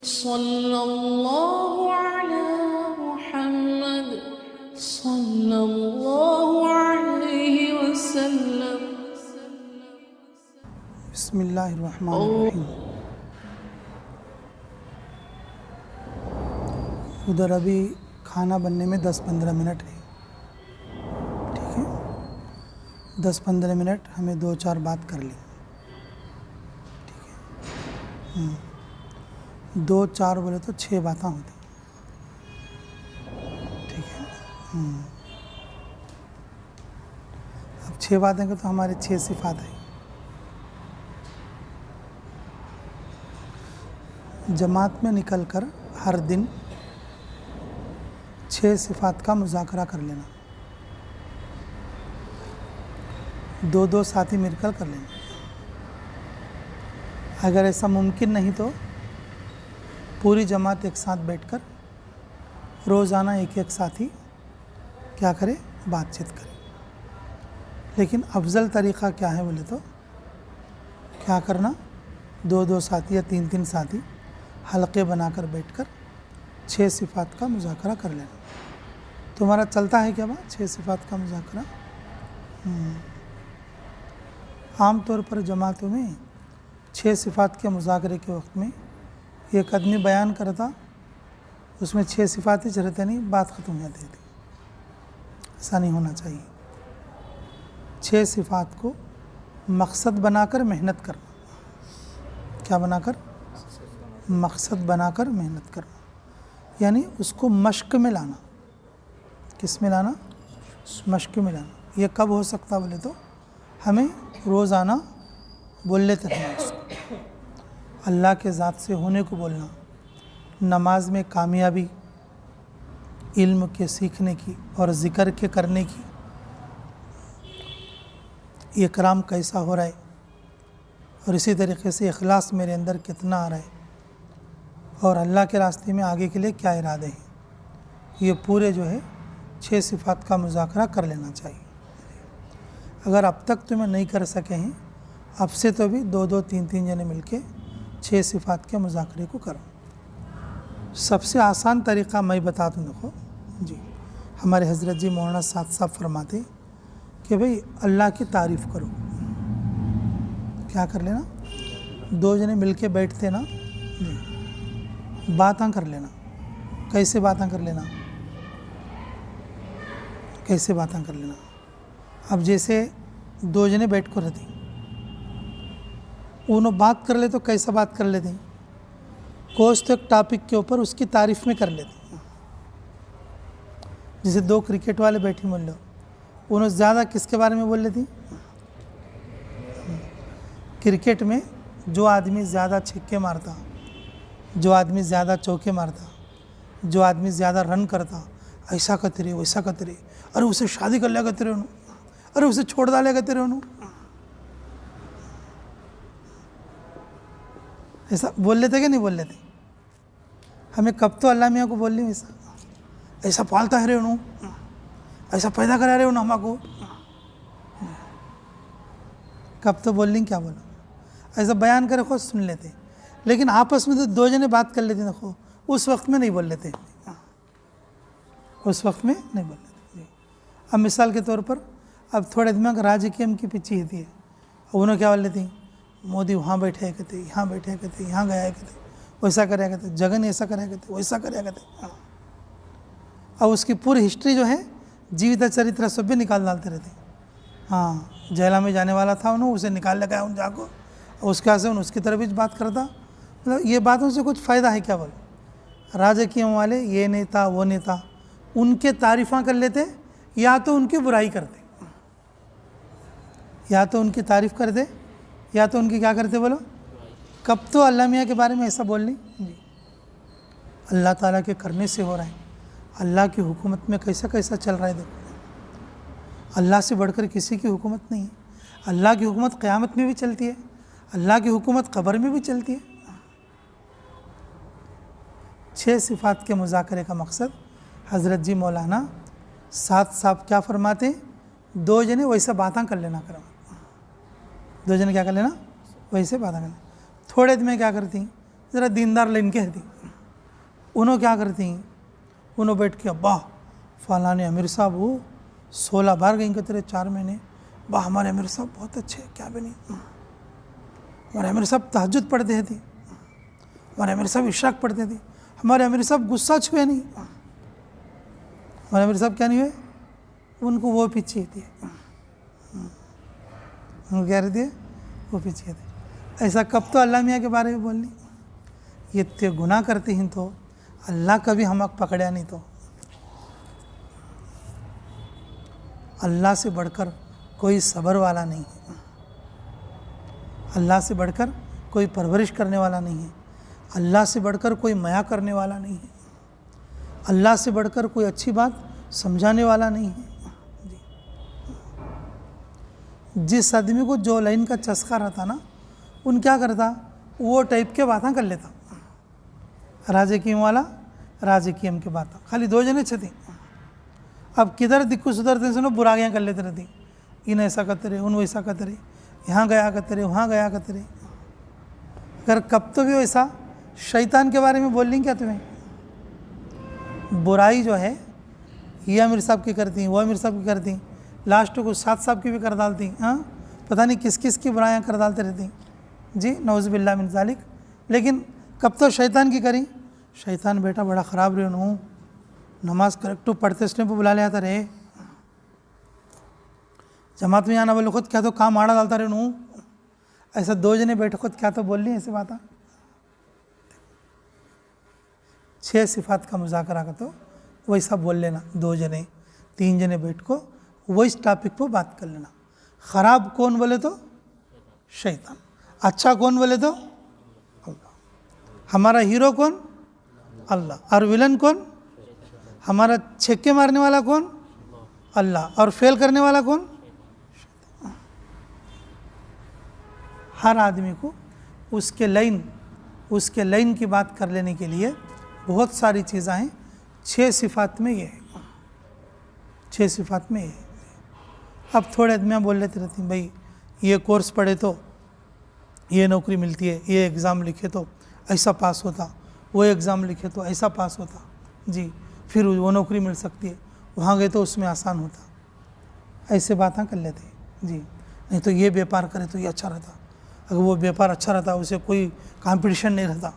सल्लल्लाहु अला मुहम्मद सल्लल्लाहु अलैहि वसल्लम। बिस्मिल्लाहिर्रहमानिर्रहीम। उधर अभी खाना बनने में 10-15 मिनट है, ठीक है। 10-15 मिनट हमें 2-4 बात कर ली, ठीक है। 2-4 बोले तो 6 बातें होती, ठीक है। अब 6 बातें को तो हमारे 6 सिफात है। जमात में निकलकर हर दिन 6 सिफात का मुज़ाकरा कर लेना, 2-2 साथी मिलकर कर लेना। अगर ऐसा मुमकिन नहीं तो पूरी जमात एक साथ बैठकर रोज़ाना एक साथी क्या करे, बातचीत करे। लेकिन अफजल तरीक़ा क्या है बोले तो क्या करना, 2-2 साथी या 3-3 साथी हलक़े बनाकर बैठकर 6 सिफात का मुज़ाकरा कर लेना। तुम्हारा चलता है क्या बात 6 सिफात का मुज़ाकरा? आम तौर पर जमातों में 6 सिफात के मुज़ाकरे के वक्त में एक आदमी बयान करता, उसमें 6 सिफात ही रहते नहीं, बात ख़त्म हो जाती थी। ऐसा नहीं होना चाहिए। 6 सिफात को मकसद बनाकर मेहनत करना। क्या बनाकर? मकसद बनाकर मेहनत करना, यानी उसको मश्क में लाना। किस में लाना? मश्क में लाना। ये कब हो सकता बोले तो हमें रोज़ाना बोल लेते हैं उसको। अल्लाह के ज़ात से होने को बोलना, नमाज में कामयाबी, इल्म के सीखने की और ज़िक्र के करने की, इकराम कैसा हो रहा है और इसी तरीक़े से इखलास मेरे अंदर कितना आ रहा है और अल्लाह के रास्ते में आगे के लिए क्या इरादे हैं। ये पूरे जो है 6 सिफात का मुज़ाकरा कर लेना चाहिए। अगर अब तक तुम्हें नहीं कर सके हैं, अब से तो भी 2-2 3-3 जने मिलके 6 सिफात के मुज़ाकरे को करो। सबसे आसान तरीक़ा मैं बता दूँ। देखो जी, हमारे हज़रत जी मौलाना साद साहब फरमाते कि भाई अल्लाह की तारीफ़ करो। क्या कर लेना? 2 जने मिलके बैठते ना जी, बातें कर लेना। कैसे बातें कर लेना? कैसे बातें कर लेना? अब जैसे 2 जने बैठ कर रहती, उन्होंने बात कर ले तो कैसा बात कर लेते? कोई तो एक टॉपिक के ऊपर उसकी तारीफ़ में कर लेते। जैसे 2 क्रिकेट वाले बैठे मान लो, उन्होंने ज़्यादा किसके बारे में बोल लेती? क्रिकेट में जो आदमी ज़्यादा छक्के मारता, जो आदमी ज़्यादा चौके मारता, जो आदमी ज़्यादा रन करता, ऐसा करते रहे, वैसा करते रहे, अरे उसे शादी कर लिया करते रहे, अरे उसे छोड़ डाले करते रहे। ऐसा बोल लेते कि नहीं बोल लेते? हमें कब तो अल्लाह मियाँ को बोल ली ऐसा, ऐसा पालता है रे उन्हों, ऐसा पैदा करा रहे उन्होंने हमको। कब तो बोल ली, क्या बोला? ऐसा बयान करे खुद सुन लेते, लेकिन आपस में तो 2 जने बात कर लेते। देखो उस वक्त में नहीं बोल लेते, उस वक्त में नहीं बोल लेते। अब मिसाल के तौर पर अब थोड़े दिमाग राजकीय की पीछे होती है, उन्होंने क्या बोल लेती? मोदी वहाँ बैठे कहते, यहाँ बैठे कहते, यहाँ गया कहते, वैसा कराया करते, जगन ऐसा कराया करते, वैसा कराया करते। और उसकी पूरी हिस्ट्री जो है, जीवित चरित्र सब भी निकाल डालते रहते। हाँ, जेला में जाने वाला था उन्होंने, उसे निकाल लगाया उन जाको, उसके वजह से उसकी तरफ भी बात करता। मतलब ये बातों से कुछ फ़ायदा है क्या? बोलो, राजकीय वाले ये नेता वो नेता, उनके तारीफ़ां कर लेते या तो उनकी बुराई करते, या तो उनकी तारीफ़ करते या तो उनकी क्या करते? बोलो, कब तो अल्लाह मियाँ के बारे में ऐसा बोल ली जी, अल्लाह ताला के करने से हो रहा है। अल्लाह की हुकूमत में कैसा कैसा चल रहा है। देखो, अल्लाह से बढ़कर किसी की हुकूमत नहीं है। अल्लाह की हुकूमत क़यामत में भी चलती है, अल्लाह की हुकूमत क़ब्र में भी चलती है। 6 सिफात के मुज़ाकरे का मकसद हज़रत जी मौलाना साद साहब क्या फरमाते? 2 जने वैसा बातें कर लेना करो। 2 जने क्या कर लेना? वैसे बातें कर लेना। थोड़े दिन में क्या करती? ज़रा दीनदार लाइन के रहती, उन्होंने क्या करती, उन्होंने बैठ के अब्बा फलाने अमीर साहब वो 16 बार गई तेरे 4 महीने, वाह हमारे अमीर साहब बहुत अच्छे, क्या भी नहीं, हमारे अमीर साहब तहज्जुद पढ़ते थे, हमारे अमीर साहब इशराक पढ़ते थे, हमारे अमीर साहब गुस्सा छुए नहीं, हमारे अमीर साहब क्या नहीं हुए, उनको वो पीछे थी, उनको क्या रहती है, वो पीछे थे। ऐसा कब तो अल्लाह मियाँ के बारे में बोलनी, ये ते गुनाह करती हैं तो अल्लाह कभी हमक पकड़ा नहीं, तो अल्लाह से बढ़कर कोई सब्र वाला नहीं है, अल्लाह से बढ़कर कोई परवरिश करने वाला नहीं है, अल्लाह से बढ़कर कोई मया करने वाला नहीं है, अल्लाह से बढ़कर कोई अच्छी बात समझाने वाला नहीं है। जिस आदमी को जो लाइन का चस्का रहता ना, उन क्या करता, वो टाइप के बातें कर लेता, राजकीय वाला राजकीय के बातें, खाली 2 जने छती, अब किधर दिक्कु सुधरते सुनो बुराइयाँ कर लेते रहती, इन ऐसा करते रहे, उन वैसा करते रहे, यहाँ गया करते रहे, वहाँ गया करते रहे। अगर कब तो भी वैसा शैतान के बारे में बोल लें क्या तुम्हें, बुराई जो है ये अमीर साहब की करती, वो अमीर साहब की करती, लास्ट को 7 साहब की भी कर डालती, हाँ पता नहीं किस किस की बुराइयाँ कर डालते रहती जी, नौज़ुबिल्लाह मिन ज़ालिक। लेकिन कब तो शैतान की करी, शैतान बेटा बड़ा ख़राब रहे हूँ, नमाज करेक्ट पढ़ते इसने पर बुला लिया था रे, जमात में आना बोले खुद क्या तो काम आड़ा डालता रहे हूँ, ऐसा 2 जने बैठे खुद क्या तो बोल ली ऐसी बात। 6 सिफात का मुज़ाकरा का तो वैसा बोल लेना, 2 जने 3 जने बैठ को वही टॉपिक पर बात कर लेना। ख़राब कौन बोले तो शैतान, अच्छा कौन बोले तो अल्लाह, हमारा हीरो कौन अल्लाह, और विलन कौन, हमारा छक्के मारने वाला कौन अल्लाह, और फेल करने वाला कौन। हर आदमी को उसके लाइन की बात कर लेने के लिए बहुत सारी चीज़ें हैं। 6 सिफात में ये है, 6 सिफात में ये है। अब थोड़े आदमियाँ बोल लेते रहती हैं भाई ये कोर्स पढ़े तो ये नौकरी मिलती है, ये एग्ज़ाम लिखे तो ऐसा पास होता, वो एग्ज़ाम लिखे तो ऐसा पास होता जी, फिर वो नौकरी मिल सकती है, वहाँ गए तो उसमें आसान होता, ऐसे बातें कर लेते हैं जी। नहीं तो ये व्यापार करे तो ये अच्छा रहता, अगर वो व्यापार अच्छा रहता उसे कोई कंपटीशन नहीं रहता,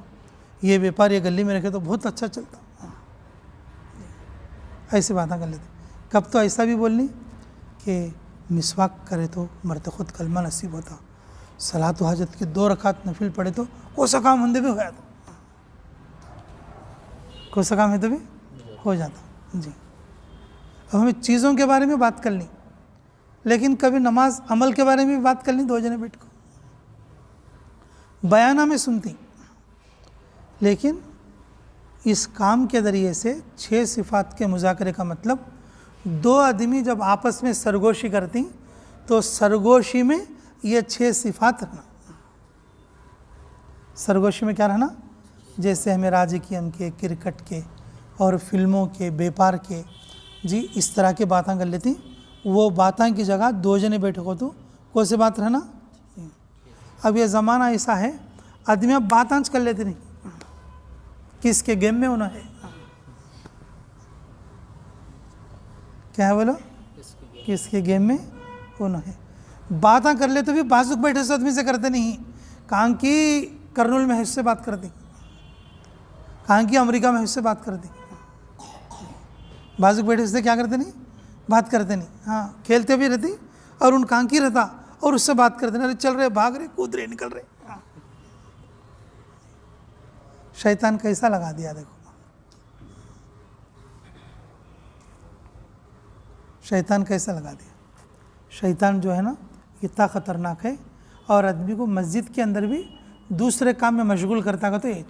ये व्यापार ये गली में रखे तो बहुत अच्छा चलता, ऐसे बातें कर लेते। कब तो ऐसा भी बोलनी कि मिसवाक करे तो मरते खुद कलमा नसीब होता, सलात हाजत की 2 रकात नफिल पढ़े तो कोई सा काम होंदे भी हो जाता, कोई सा काम है तो भी हो जाता जी। अब हमें चीज़ों के बारे में बात करनी, लेकिन कभी नमाज अमल के बारे में भी बात करनी, 2 जने बैठ को बयाना में सुनती, लेकिन इस काम के ज़रिए से 6 सिफात के मुज़ाकरे का मतलब 2 आदमी जब आपस में सरगोशी करती तो सरगोशी में ये 6 सिफात रखना। सरगोशी में क्या रहना, जैसे हमें राजकीय के, क्रिकेट के और फिल्मों के, व्यापार के जी, इस तरह के बातें कर लेती, वो बातें की जगह 2 जने बैठे हो तो कौन से बात रहना। अब ये ज़माना ऐसा है आदमी अब बात आंच कर लेते नहीं, किसके गेम में होना है, क्या है बोलो, किसके गेम में होना है। बातें कर ले तो भी बाजुक बैठे से आदमी से करते नहीं, कहाँ की कर्नूल में है उससे बात करती, कहाँ की अमेरिका में है उससे बात करती, बाजुक बैठे से क्या करते नहीं, बात करते नहीं, हाँ खेलते भी रहती और उन कहाँ की रहता और उससे बात करते नहीं, अरे चल रहे, भाग रहे, कूद रहे, निकल रहे। शैतान कैसा लगा दिया देखो, शैतान कैसा लगा दिया। शैतान जो है ना इतना ख़तरनाक है, और आदमी को मस्जिद के अंदर भी दूसरे काम में मशगूल करता का तो ये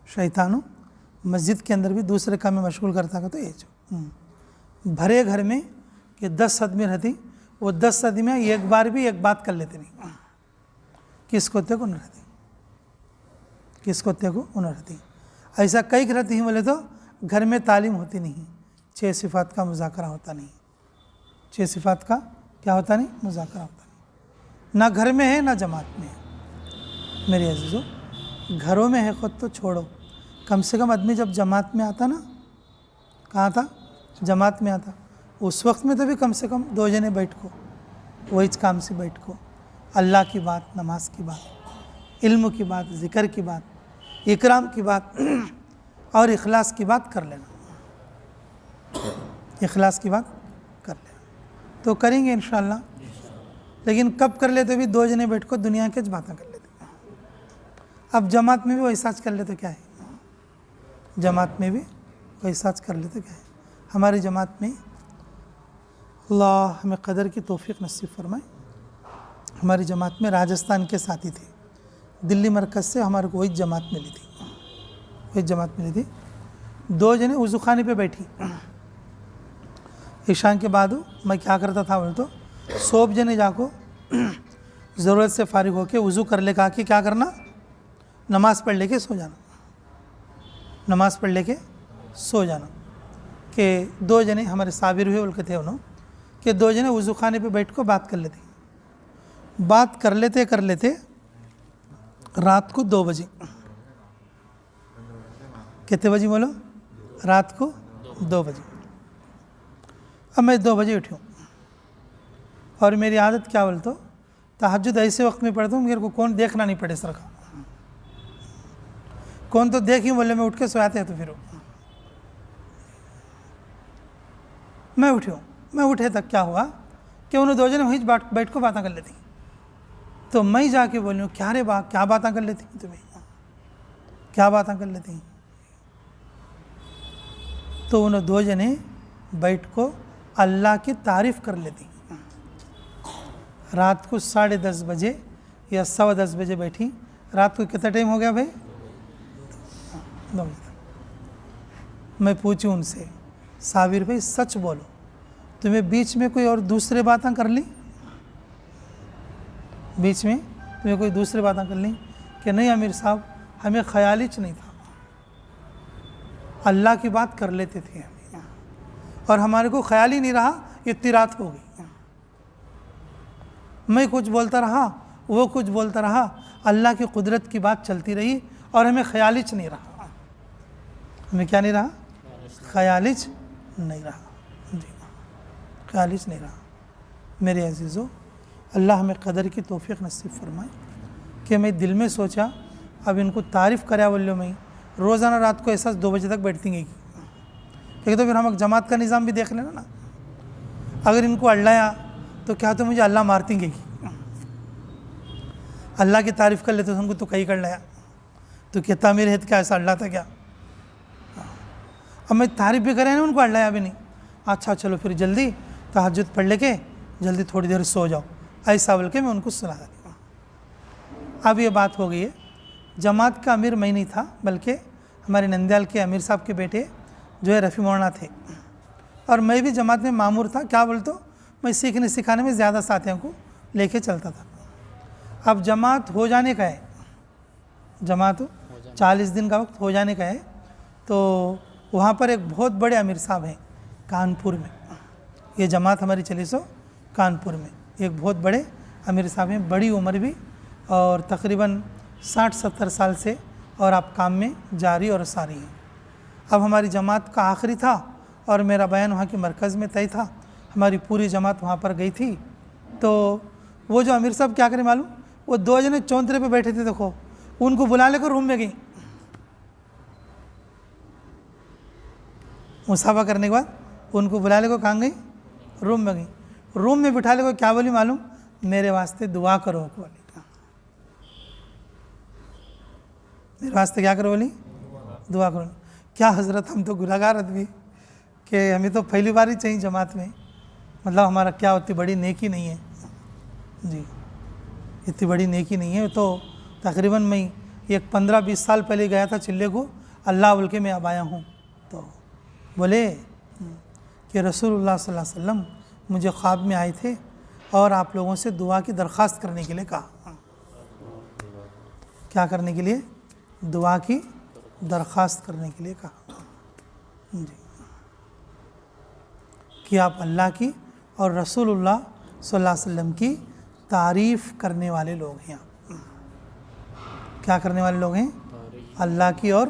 शैतान मस्जिद के अंदर भी दूसरे काम में मशगूल करता का तो ये भरे घर में कि 10 आदमी रहती, वो 10 आदमी एक बार भी एक बात कर लेते नहीं, किसको ते को न रहती, किसको ते को न रहती। ऐसा कई रहती हैं बोले तो घर में तालीम होती नहीं, 6 सिफात का मुज़ाकरा होता नहीं, 6 सिफात का क्या होता नहीं, मुज़ाकरा होता नहीं, ना घर में है ना जमात में है। मेरे अज़ीज़ों, घरों में है खुद तो छोड़ो, कम से कम आदमी जब जमात में आता ना, कहाँ था, जमात में आता, उस वक्त में तो भी कम से कम 2 जने बैठ को, वही काम से बैठ को, अल्लाह की बात, नमाज की बात, इल्म की बात, ज़िक्र की बात, इकराम की बात और इखलास की बात कर लेना, इखलास की बात कर लेना। तो करेंगे इंशाअल्लाह, लेकिन कब कर लेते भी 2 जने बैठ को दुनिया के बातें कर लेते। अब जमात में भी वैसा कर ले तो क्या है, जमात में भी वैसा कर ले तो क्या है। हमारी जमात में अल्लाह हमें कदर की तौफीक नसीब फरमाए। हमारी जमात में राजस्थान के साथी थे, दिल्ली मरकज़ से हमारे को वही जमात मिली थी, वही जमात मिली थी। 2 जने वज़ू खाने पे बैठी, ईशान के बाद मैं क्या करता था बोले तो सोब जने जाको ज़रूरत से फारिग होके वज़ू कर ले, कहा कि क्या करना, नमाज़ पढ़ लेके सो जाना, नमाज़ पढ़ लेके सो जाना। कि 2 जने हमारे साबिर हुए बोल के थे उन्होंने कि 2 जने वज़ू खाने पे बैठ को बात कर लेते, बात कर लेते रात को 2 बजे, कितने बजे बोलो, रात को 2 बजे। अब मैं 2 बजे उठी हूँ और मेरी आदत क्या बोल तो तहज्जुद ऐसे वक्त में पढ़ता हूँ मेरे को कौन देखना नहीं पड़े सर का, कौन तो देख ही बोले मैं उठ के सोयाते हैं। तो फिर मैं उठी हूँ, मैं उठे तक क्या हुआ कि उन्होंने 2 जने वहीं बैठ को बातें कर लेती। तो मैं जाके बोली हूँ क्या रे क्या बातें कर लेती तुम्हें, क्या बातें कर लेती। तो उन्होंने 2 जने बैठ को अल्लाह की तारीफ़ कर लेती। रात को 10:30 बजे या 10:15 बजे बैठी, रात को कितना टाइम हो गया भाई, 2 बजे तक। मैं पूछूँ उनसे, साबिर भाई सच बोलो तुम्हें बीच में कोई और दूसरे बातें कर ली, बीच में तुम्हें कोई दूसरी बातें कर ली? कि नहीं अमीर साहब हमें ख्याल ही नहीं था, अल्लाह की बात कर लेते थे हम और हमारे को ख्याल ही नहीं रहा, इतनी रात हो गई। मैं कुछ बोलता रहा, वो कुछ बोलता रहा, अल्लाह की कुदरत की बात चलती रही और हमें ख्याल ही नहीं रहा, हमें क्या नहीं रहा, ख्याल ही नहीं रहा जी, ख्याल ही नहीं रहा। मेरे अजीज़ों अल्लाह हमें कदर की तौफीक नसीब फरमाए कि मैं दिल में सोचा अब इनको तारीफ़ कराया बोलो, मैं रोज़ाना रात को ऐसा 2 बजे तक बैठती गई क्योंकि तो फिर हम जमात का निज़ाम भी देख लेना ना, अगर इनको अल्लाया तो क्या तो मुझे अल्लाह मारती गई, अल्लाह की तारीफ़ कर लेते तो हमको तो कहीं कर लाया तो कहता मेरे हित क्या ऐसा अल्लाह था क्या। अब मैं तारीफ़ भी करे ना उनको अल्लाया भी नहीं, अच्छा चलो फिर जल्दी तहज्जुद पढ़ लेके जल्दी थोड़ी देर सो जाओ, ऐसा बोल के मैं उनको सुना देती हूँ। अब ये बात हो गई है, जमात का अमीर मैं नहीं था बल्कि हमारे नंदयाल के अमीर साहब के बेटे जो है रफ़ी मौलाना थे और मैं भी जमात में मामूर था। क्या बोलते हो, मैं सीखने सिखाने में ज़्यादा साथियों को लेके चलता था। अब जमात हो जाने का है, जमात 40 दिन का वक्त हो जाने का है, तो वहाँ पर एक बहुत बड़े अमीर साहब हैं कानपुर में, ये जमात हमारी चली सो कानपुर में एक बहुत बड़े अमीर साहब हैं, बड़ी उम्र भी और तकरीबन 60-70 साल से और आप काम में जारी और सारी हैं। अब हमारी जमात का आखिरी था और मेरा बयान वहाँ के मरकज़ में तय था, हमारी पूरी जमात वहाँ पर गई थी। तो वो जो अमीर साहब क्या करें मालूम, वो 2 जने चौंतरे पे बैठे थे, देखो उनको बुला लेकर रूम में गई, मुसाफा करने के बाद उनको बुला लेकर कहाँ गई, रूम में गई। रूम में बिठा लेकर क्या बोली मालूम, मेरे वास्ते दुआ करो बोली, मेरे वास्ते क्या करो बोली, दुआ करो। क्या हज़रत हम तो गुनाहगार आदमी कि हमें तो पहली बार ही चाहिए जमात में, मतलब हमारा क्या उतनी बड़ी नेकी नहीं है जी, इतनी बड़ी नेकी नहीं है। तो तकरीबन मैं एक 15-20 साल पहले गया था चिल्ले को, अल्लाह बोल के मैं अब आया हूँ। तो बोले कि रसूलुल्लाह सल्लल्लाहु अलैहि वसल्लम मुझे ख्वाब में आए थे और आप लोगों से दुआ की दरख्वास्त करने के लिए कहा। क्या करने के लिए, दुआ की दरख्वास्त करने के लिए कहा जी, कि आप अल्लाह की और रसूलुल्लाह सल्लल्लाहु अलैहि वसल्लम की तारीफ़ करने वाले लोग हैं, क्या करने वाले लोग हैं? अल्लाह की और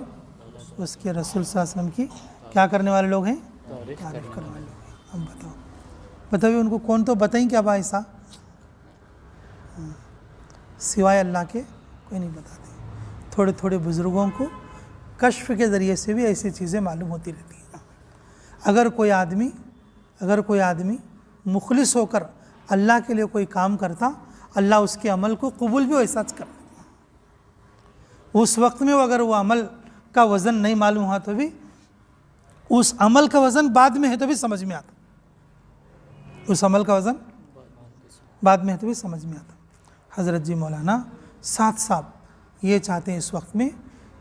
उसके रसूल सल्लल्लाहु अलैहि वसल्लम की क्या करने वाले लोग हैं? तारीफ करने वाले लोग हैं। हम बताइए उनको कौन तो बताएं क्या बा ऐसा? सिवाय अल्लाह के कोई नहीं बताते। थोड़े थोड़े बुज़ुर्गों को कश्फ के ज़रिए से भी ऐसी चीज़ें मालूम होती रहती हैं। अगर कोई आदमी मुखलिस होकर अल्लाह के लिए कोई काम करता, अल्लाह उसके अमल को कबूल भी वैसा कर। उस वक्त में अगर वो अमल का वज़न नहीं मालूम हुआ तो भी उस अमल का वज़न बाद में है तो भी समझ में आता। उस अमल का वज़न बाद में है तो भी समझ में आता। हज़रत जी मौलाना साथ साहब ये चाहते हैं इस वक्त में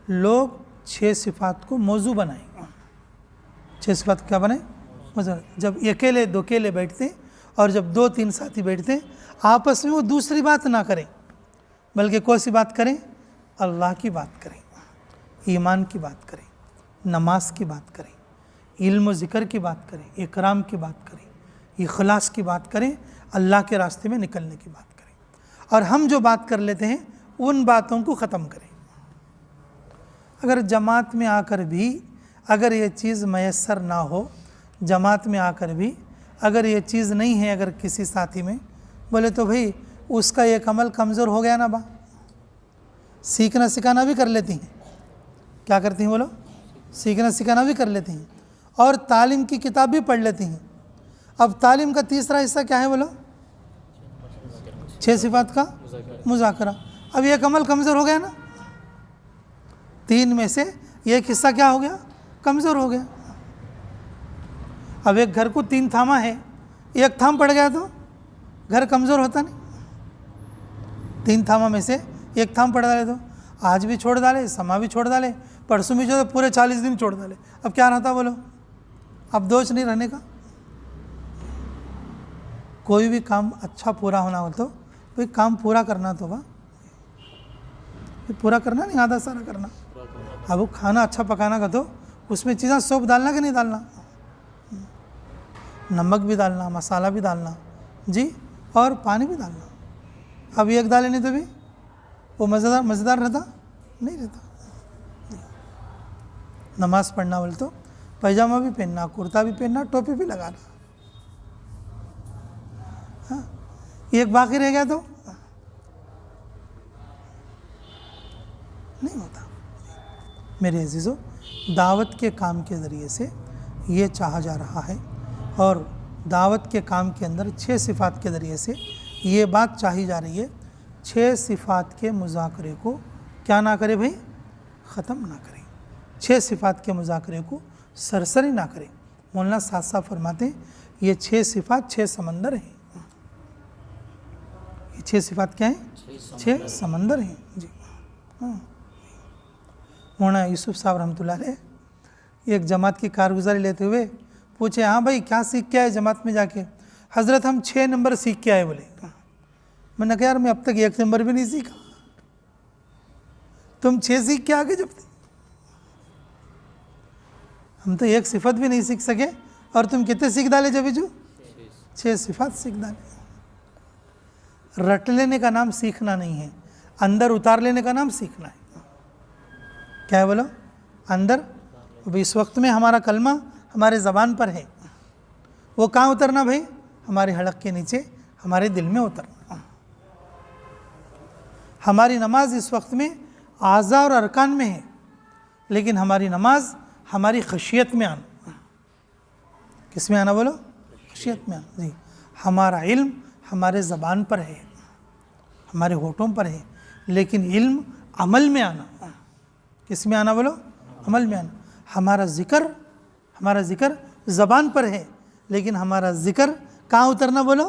लोग 6 सिफ़ात को मौजू बनाएं। 6 सिफ़ात क्या बनाए? जब अकेले दो अकेले बैठते और जब 2-3 साथी बैठते आपस में वो दूसरी बात ना करें, बल्कि कौन सी बात करें? अल्लाह की बात करें, ईमान की बात करें, नमाज की बात करें, इल्म ज़िक्र की बात करें, इकराम की बात करें, इखलास की बात करें, अल्लाह के रास्ते में निकलने की बात करें। और हम जो बात कर लेते हैं उन बातों को ख़त्म करें। अगर जमात में आकर भी अगर ये चीज़ मैसर ना हो, जमात में आकर भी अगर ये चीज़ नहीं है अगर किसी साथी में, बोले तो भाई उसका एक अमल कमज़ोर हो गया ना बा। सीखना सिखाना भी कर लेती हैं। क्या करती हैं बोलो? सीखना सिखाना भी कर लेती हैं और तालीम की किताब भी पढ़ लेती हैं। अब तालीम का तीसरा हिस्सा क्या है बोलो? 6 सिफ़ात का मुज़ाकरा। अब एक अमल कमज़ोर हो गया ना, 3 में से एक हिस्सा क्या हो गया? कमज़ोर हो गया। अब एक घर को 3 थामा है, एक थाम पड़ गया तो घर कमज़ोर होता नहीं। 3 थामा में से एक थाम पड़ डाले तो आज भी छोड़ डाले, समा भी छोड़ डाले, परसों भी जो पूरे 40 दिन छोड़ डाले, अब क्या रहता बोलो? अब दोष नहीं रहने का। कोई भी काम अच्छा पूरा होना हो तो कोई काम पूरा करना तो बा, पूरा करना नहीं आधा सारा करना। अब वो खाना अच्छा पकाना का तो उसमें चीज़ें सब डालना कि नहीं डालना? नमक भी डालना, मसाला भी डालना जी, और पानी भी डालना। अब एक डाले नहीं तो भी वो मज़ेदार रहता नहीं रहता। नमाज़ पढ़ना बोले तो पैजामा भी पहनना, कुर्ता भी पहनना, टोपी भी लगाना। हाँ, एक बाकी रह गया तो नहीं होता। मेरे अजीज़ों, दावत के काम के ज़रिए से ये चाहा जा रहा है और दावत के काम के अंदर 6 सिफ़ात के ज़रिए से ये बात चाही जा रही है, 6 सिफ़ात के मुज़ाकरे को क्या ना करे भाई? ख़त्म ना करें। 6 सिफ़ात के मुज़ाकरे को सरसरी ना करें। मौलाना साथ साथ फरमाते हैं ये 6 सिफ़ात 6 समंदर हैं। ये 6 सिफ़ात क्या हैं? 6 समंदर हैं जी। हाँ, मौलाना यूसुफ साहब रहमतुल्लाह अलैह एक जमात की कारगुजारी लेते हुए पूछे, हाँ भाई क्या सीख के आए जमात में जाके? हज़रत हम 6 नंबर सीख के आए बोले। मैंने कहा यार मैं अब तक 1 नंबर भी नहीं सीखा, तुम 6 सीख के आगे जब हम तो 1 सिफत भी नहीं सीख सके और तुम कितने सीख डाले? जब जो 6 सिफात सीख डाले। रट लेने का नाम सीखना नहीं है, अंदर उतार लेने का नाम सीखना है। क्या है बोलो? अंदर। अभी इस वक्त में हमारा कलमा हमारे ज़बान पर है, वो कहाँ उतरना भाई? हमारे हलक के नीचे, हमारे दिल में उतरना। हमारी नमाज इस वक्त में आज़ा और अरकान में है, लेकिन हमारी नमाज हमारी खशियत में आना। किस में आना बोलो? खशियत में आना जी। हमारा इल्म हमारे ज़बान पर है, हमारे होठों पर है, लेकिन इल्म अमल में आना। किस में आना बोलो? अमल में आना। हमारा ज़िक्र ज़बान पर है, लेकिन हमारा ज़िक्र कहाँ उतरना बोलो?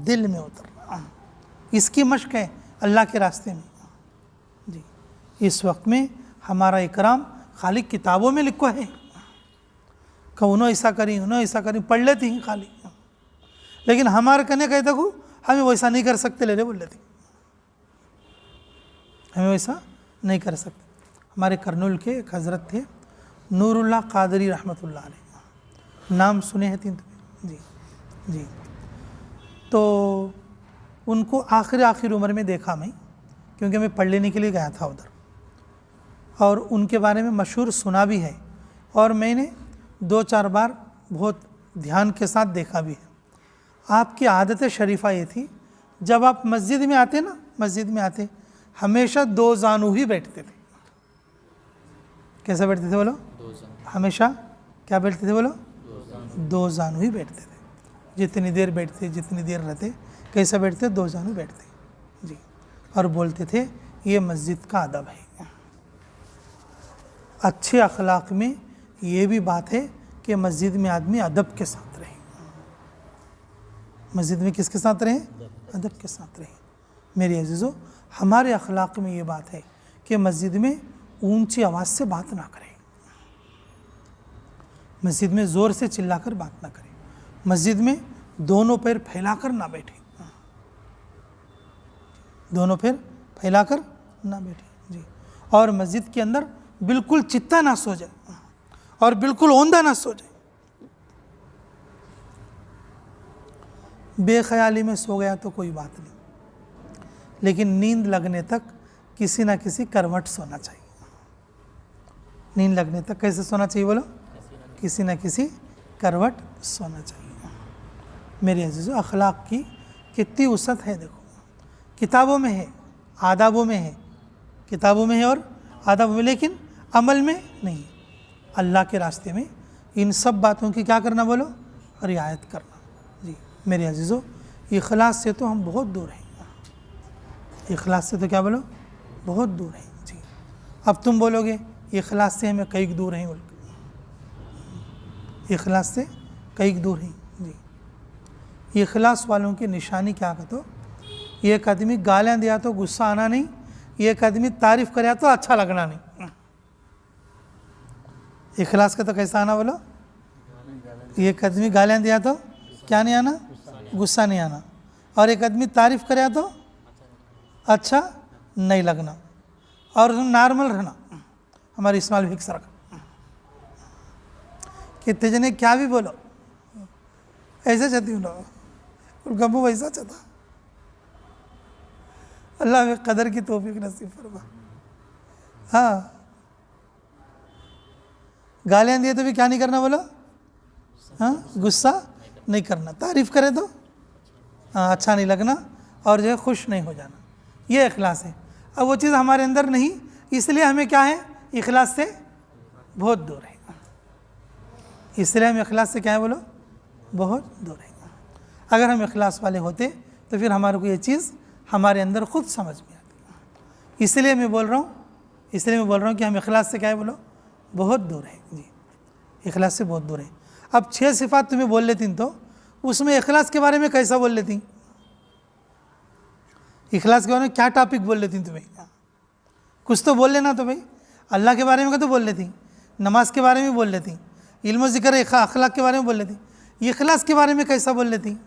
दिल में उतरना। इसकी मशक है अल्लाह के रास्ते में जी। इस वक्त में हमारा इकराम खाली किताबों में लिखा है कि उन्होंने ऐसा करी, उन्होंने ऐसा करी, पढ़ लेती हैं खाली, लेकिन हमारे कहने कहते को हमें वैसा नहीं कर सकते, ले बोल लेते हमें वैसा नहीं कर सकते। हमारे करनुल के एक हज़रत थे नूरुल्लाह कादरी रहमतुल्लाह अलैह, नाम सुने हैं तीन जी जी। तो उनको आखिर उम्र में देखा मैं क्योंकि मैं पढ़ लेने के लिए गया था उधर, और उनके बारे में मशहूर सुना भी है, और मैंने 2-4 बार बहुत ध्यान के साथ देखा भी है। आपकी आदत शरीफा ये थी, जब आप मस्जिद में आते ना, मस्जिद में आते हमेशा 2 जानू ही बैठते थे। कैसे बैठते थे बोलो? हमेशा क्या बैठते थे बोलो? 2 जानू ही बैठते थे। जितनी देर बैठते, जितनी देर रहते, कैसे बैठते? 2 जानू बैठते जी। और बोलते थे ये मस्जिद का अदब है। अच्छे अखलाक में ये भी बात है कि मस्जिद में आदमी अदब के साथ रहे। मस्जिद में किसके साथ रहे? अदब के साथ रहे। मेरे अजीज़ों, हमारे अखलाक में ये बात है कि मस्जिद में ऊंची आवाज़ से बात ना करें, मस्जिद में ज़ोर से चिल्लाकर बात ना करें, मस्जिद में दोनों पैर फैलाकर ना बैठे, दोनों पैर फैलाकर ना बैठे जी। और मस्जिद के अंदर बिल्कुल चित्ता ना सो जाए और बिल्कुल औंधा ना सो जाए। बेख्याली में सो गया तो कोई बात नहीं, लेकिन नींद लगने तक किसी ना किसी करवट सोना चाहिए। नींद लगने तक कैसे सोना चाहिए बोलो? किसी ना किसी करवट सोना चाहिए। मेरे अजीज़ों, अखलाक की कितनी वसअत है देखो। किताबों में है, आदाबों में है, किताबों में है और आदाबों में, लेकिन अमल में नहीं। अल्लाह के रास्ते में इन सब बातों की क्या करना बोलो? रियायत करना जी। मेरे अजीज़ों, इखलास से तो हम बहुत दूर हैं। इखलास से तो क्या बोलो? बहुत दूर हैं जी। अब तुम बोलोगे इखलास से हमें कई दूर हैं, इखलास से कई दूर हैं जी। इखलास वालों की निशानी क्या कहते? एक आदमी गालियाँ दिया तो गुस्सा आना नहीं, एक आदमी तारीफ़ कराया तो अच्छा लगना नहीं। इखलास का तो कैसा आना बोलो? एक आदमी गालियाँ दिया तो क्या नहीं आना? गुस्सा नहीं आना। और एक आदमी तारीफ़ कराया तो अच्छा नहीं लगना। और नॉर्मल रहना। हमारे इस्माइल फिक्स रखा कि तेजने क्या भी बोलो ऐसे चाहती हूँ और गमो वैसा चाहता। अल्लाह में कदर की तौफीक नसीब फरमा। हाँ, गालियाँ दिए तो भी क्या नहीं करना बोलो? हाँ, गुस्सा नहीं करना। तारीफ़ करे तो हाँ अच्छा नहीं लगना, और जो है खुश नहीं हो जाना। ये इखलास है। अब वो चीज़ हमारे अंदर नहीं, इसलिए हमें क्या है? इखलास से बहुत दूर है। इसलिए हम इखलास से क्या है बोलो? बहुत दूर है। अगर हम इखलास वाले होते तो फिर हमारे को ये चीज़ हमारे अंदर खुद समझ में आती। इसलिए मैं बोल रहा हूँ कि हम इखलास से क्या है बोलो? बहुत दूर है जी। इखलास से बहुत दूर है। अब 6 सिफ़ात तुम्हें बोल लेती तो उसमें इखलास के बारे में कैसा बोल लेती? इखलास के बारे में क्या टॉपिक बोल लेती तुम्हें? कुछ तो बोल लेना। तो भाई अल्लाह के बारे में तो बोल लेती, नमाज के बारे में बोल लेती, इल्म ज़िक्र अखलाक के बारे में बोल लेती, इखलास के बारे में कैसा बोल लेती?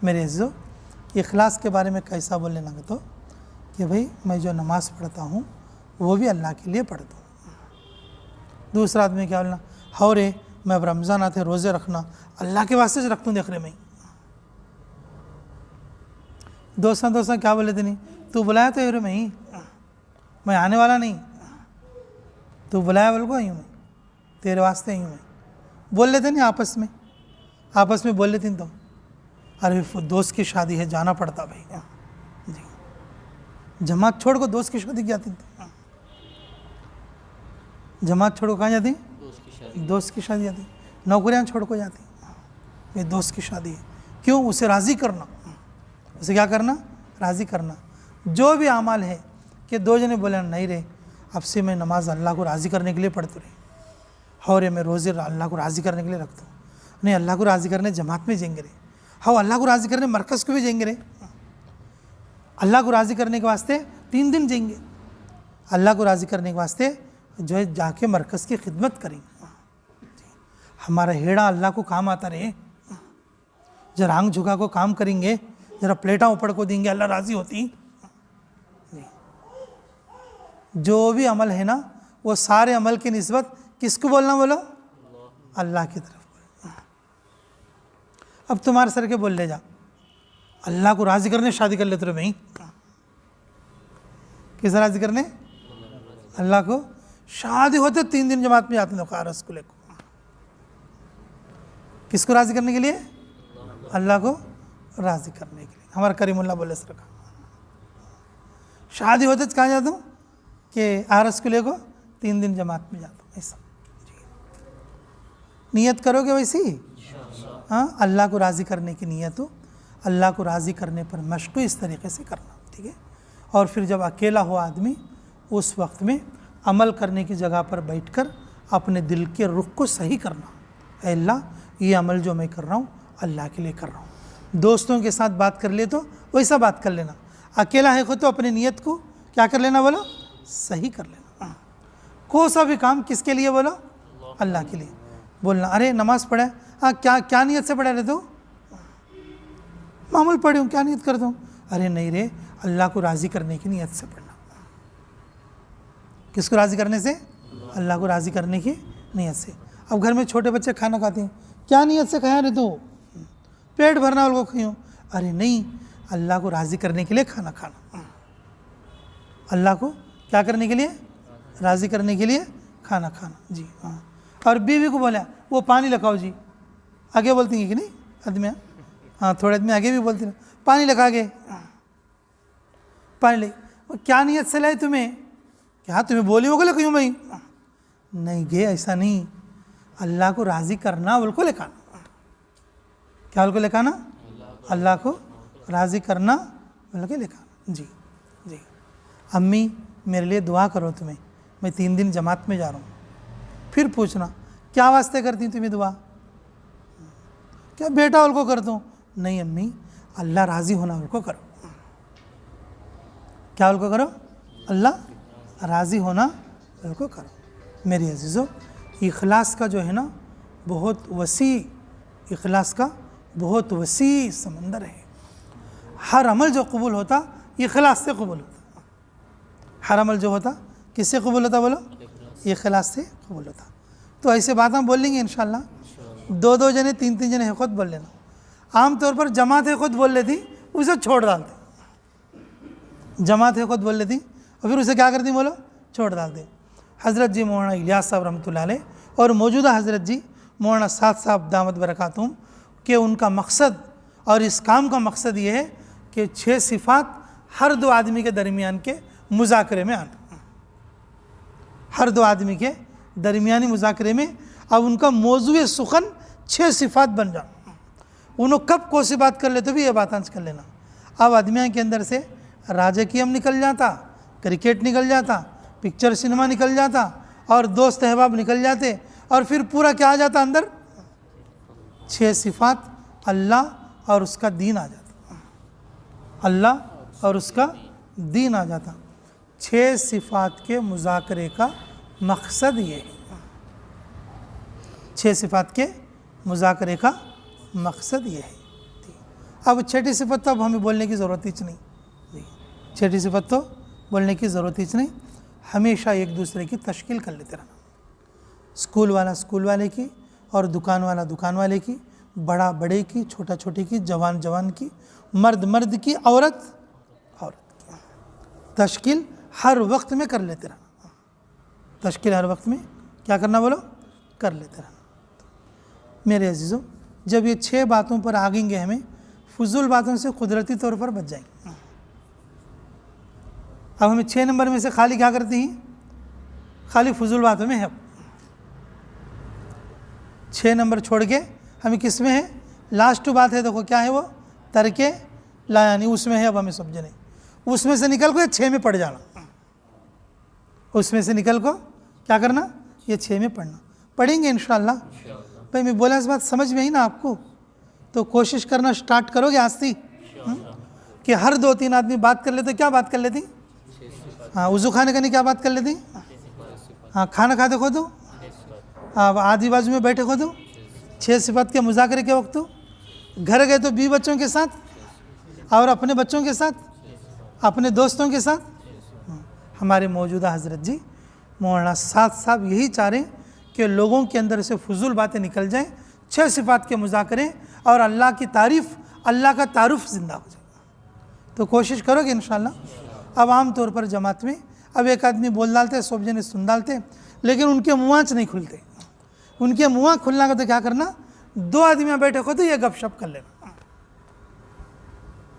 मेरे अज़ीज़ों, इखलास के बारे में कैसा बोल लेना तो कि भाई मैं जो नमाज़ पढ़ता हूँ वो भी अल्लाह के लिए पढ़ता हूँ। दूसरा आदमी क्या बोलना? हो रे मैं अब रमज़ान आते रोज़े रखना अल्लाह के वास्ते से रखता हूँ, देख रहे दोस्तों क्या बोले थे? नहीं तू बुलाया तो रे मैं आने वाला नहीं, तू बुलाया बोल को आई हूँ मैं, तेरे वास्ते आई हूँ मैं। बोल लेते नहीं आपस में बोल लेती तुम। अरे दोस्त की शादी है जाना पड़ता भाई जी। जमात छोड़ को दोस्त की शादी की जाती तुम? जमात छोड़ को कहाँ जाती? दोस्त की शादी जाती। नौकरियाँ छोड़ को जाती, ये दोस्त की शादी है। क्यों? उसे राज़ी करना। उसे क्या करना? राज़ी करना। जो भी अमाल है कि 2 जने बोले नहीं रे अब से मैं नमाज अल्लाह को राज़ी करने के लिए पढ़ती रही, हो रे मैं रोज़े अल्लाह को राज़ी करने के लिए रखता हूँ। नहीं अल्लाह को राज़ी करने जमात में जाएंगे रे, हाँ अल्लाह को राज़ी करने मरकज़ को भी जाएंगे रे, अल्लाह को राज़ी करने के वास्ते 3 दिन जाएंगे, अल्लाह को राज़ी करने के वास्ते जो है जाके मरकज़ की खिदमत करेंगे। हमारा हेड़ा अल्लाह को काम आता रहे, जरा आंग झुका को काम करेंगे, जरा प्लेटा ऊपर को देंगे, अल्लाह राज़ी होती। जो भी अमल है ना वो सारे अमल की निस्बत किसको बोलना बोलो? अल्लाह की तरफ बोलो। अब तुम्हारे सर के बोल ले जा अल्लाह को राज़ी करने शादी कर लेते रहे भाई, किसे राज़ी करने? अल्लाह को। शादी होते 3 दिन जमात में जाते हैं रसगुल्ले को, किसको राज़ी करने के लिए? अल्लाह को राज़ी करने के लिए। हमारा करीमुल्लाह बोले सर का शादी होते कहाँ जाता हूँ कि रसगुल्ले को 3 दिन जमात में जाता हूँ, ऐसा नियत करोगे वैसी। हाँ, अल्लाह को राज़ी करने की नियत हो, अल्लाह को राज़ी करने पर मशक़ इस तरीके से करना, ठीक है। और फिर जब अकेला हो आदमी, उस वक्त में अमल करने की जगह पर बैठकर अपने दिल के रुख को सही करना, ऐ अल्लाह ये अमल जो मैं कर रहा हूँ अल्लाह के लिए कर रहा हूँ। दोस्तों के साथ बात कर ले तो वैसा बात कर लेना, अकेला है खुद तो अपनी नियत को क्या कर लेना, बोलो सही कर लेना। कोई सा भी काम किसके लिए बोलो? अल्लाह के लिए। बोलना अरे नमाज़ पढ़े, हाँ क्या नियत से पढ़ा रहे तो? मामूल पढ़ी हूँ, क्या नियत करता हूँ? अरे नहीं रे, अल्लाह को राज़ी करने की नियत से पढ़ना। किसको राज़ी करने से? अल्लाह को राज़ी करने की नियत से। अब घर में छोटे बच्चे खाना खाते हैं, क्या नियत से खाया रे तो? पेट भरना उनको खाऊँ। अरे नहीं, अल्लाह को राज़ी करने के लिए खाना खाना, अल्लाह को क्या करने के लिए? राज़ी करने के लिए खाना खाना। जी हाँ। और बीवी को बोला वो पानी लगाओ जी, आगे बोलती हैं कि नहीं आदमी? हाँ, थोड़े आदमी आगे भी बोलती हैं पानी लगा के, पानी ले। क्या नियत से लाए तुम्हें? क्या तुम्हें बोली हो क्यों भाई? नहीं गे, ऐसा नहीं, अल्लाह को राज़ी करना बोल को लेखाना। क्या बोल को लेखाना? अल्लाह को राज़ी करना बोल के लेखाना। जी जी। अम्मी मेरे लिए दुआ करो तुम्हें, मैं 3 दिन जमात में जा रहा हूँ। फिर पूछना क्या वास्ते करती तुम्हें दुआ? क्या बेटा उनको करता हूँ? नहीं अम्मी, अल्लाह राज़ी होना उनको करो। क्या उनको करो? अल्लाह राज़ी होना उनको करो। मेरी अजीज़ों, इखलास का जो है ना बहुत वसी, इखलास का बहुत वसी समंदर है। हर अमल जो कबूल होता इखलास से कबूल होता। हर अमल जो होता किससे कबूल होता बोलो? इखलास से कबूल होता। तो ऐसे बात हम बोल लेंगे इंशाल्लाह। 2-2 जने 3-3 जने है खुद बोल लेना। आम तौर पर जमात है खुद बोल लेती, उसे छोड़ डालते। जमात है खुद बोल लेती और फिर उसे क्या करती बोलो? छोड़ डालते। हज़रत जी मौलाना इलियास साहब रहमतुल्लाह अलैह और मौजूदा हज़रत जी मौलाना साद साहब दामत बरकातुहुम कि उनका मकसद और इस काम का मकसद ये है कि 6 सिफ़ात हर 2 आदमी के दरमियान के मुज़ाकरे में आना। हर 2 आदमी के दरमियानी मुज़ाकरे में अब उनका मौज़ूए सुखन 6 सिफ़ात बन जाना। उन्होंने कब कौन सी बात कर ले तो भी ये बात आज कर लेना। अब आदमियों के अंदर से राजकीय निकल जाता, क्रिकेट निकल जाता, पिक्चर सिनेमा निकल जाता और दोस्त अहबाब निकल जाते और फिर पूरा क्या आ जाता अंदर? 6 सिफ़ात अल्लाह और उसका दीन आ जाता। अल्लाह और उसका दीन आ जाता। 6 सिफ़ात के मुज़ाकरे का मकसद ये है। 6 सिफ़ात के मुज़ाकरे का मकसद ये है। अब 6ठी सिफ़त तो अब हमें बोलने की ज़रूरत ही नहीं। 6ठी सिफ़त तो बोलने की ज़रूरत ही नहीं। हमेशा एक दूसरे की तशकील कर लेते रहना। स्कूल वाला स्कूल वाले की और दुकान वाला दुकान वाले की, बड़ा बड़े की, छोटा छोटे की, जवान जवान की, मर्द मर्द की, औरत औरत की तशकील हर वक्त में कर लेते रहना। तशकील हर वक्त में क्या करना बोलो? कर लेते रहना। मेरे अजीज़ों, जब ये 6 बातों पर आगेंगे हमें फजूल बातों से कुदरती तौर पर बच जाएंगे। अब हमें 6 नंबर में से खाली क्या करती हैं? खाली फजूल बातों में है। 6 नंबर छोड़ के हमें किस में है? लास्ट बात है, देखो क्या है वो? तरके लायानी, उसमें है। अब हमें समझे नहीं, उसमें से निकल को 6 में पढ़ जाना। उसमें से निकल को क्या करना? ये 6 में पढ़ना। पढ़ेंगे इंशाअल्लाह। भाई मैं बोला इस बात समझ में आई ना आपको? तो कोशिश करना स्टार्ट करोगे आज से कि हर 2-3 आदमी बात कर लेते। क्या बात कर लेती? हाँ, वज़ू खाने का नहीं क्या बात कर लेती? हाँ, खाना खाते खो दो, अब आधी बाजू में बैठे खो दो। 6 सिफ़ात के मुज़ाकरे के वक्त घर गए तो बीवी बच्चों के साथ और अपने बच्चों के साथ, अपने दोस्तों के साथ। हमारे मौजूदा हज़रत जी मौलाना साद साहब यही चाह रहे हैं कि लोगों के अंदर से फजूल बातें निकल जाएं, 6 सिफ़ात के मुज़ाकरे और अल्लाह की तारीफ़, अल्लाह का तारुफ ज़िंदा हो जाए। तो कोशिश करोगे इंशाअल्लाह। अब आम तौर पर जमात में अब एक आदमी बोल डालते, सब जने सुन डालते, लेकिन उनके मुँह नहीं खुलते। उनके मुँह खुलना का तो क्या करना, 2 आदमी बैठे हो तो ये गपशप कर लेना,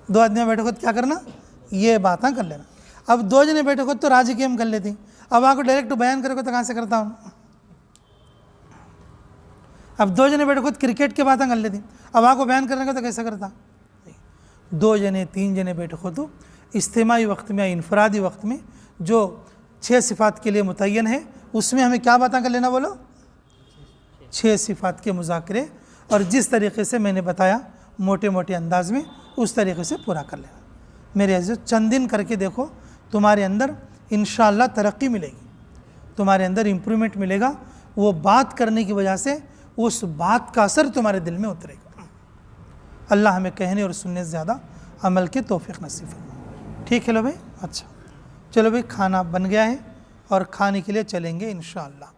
2 आदमी बैठे हो तो क्या करना, ये बातें कर लेना। अब 2 जने बैठे हो तो राजी केम कर लेती, अब आपको डायरेक्ट बयान करोगे तो कहाँ से करता हूँ। अब 2 जने बैठे हो तो क्रिकेट की बातें कर लेती, अब आपको बयान करने का तो कैसे करता। 2 जने 3 जने बैठे हो तो इज्तिमाई वक्त में या इनफरादी वक्त में जो 6 सिफ़ात के लिए मुतय्यन है उसमें हमें क्या बातें कर लेना, बोलो 6 सिफ़ात के मुज़ाकरे, और जिस तरीक़े से मैंने बताया मोटे मोटे अंदाज में उस तरीक़े से पूरा कर लेना। मेरे अज़ीज़ चंद दिन करके देखो, तुम्हारे अंदर इंशाअल्लाह तरक्की मिलेगी, तुम्हारे अंदर इम्प्रूवमेंट मिलेगा। वो बात करने की वजह से उस बात का असर तुम्हारे दिल में उतरेगा। अल्लाह हमें कहने और सुनने से ज़्यादा अमल के तौफीक नसीब फरमाए। ठीक है लो भाई, अच्छा चलो भाई, खाना बन गया है और खाने के लिए चलेंगे इंशाअल्लाह।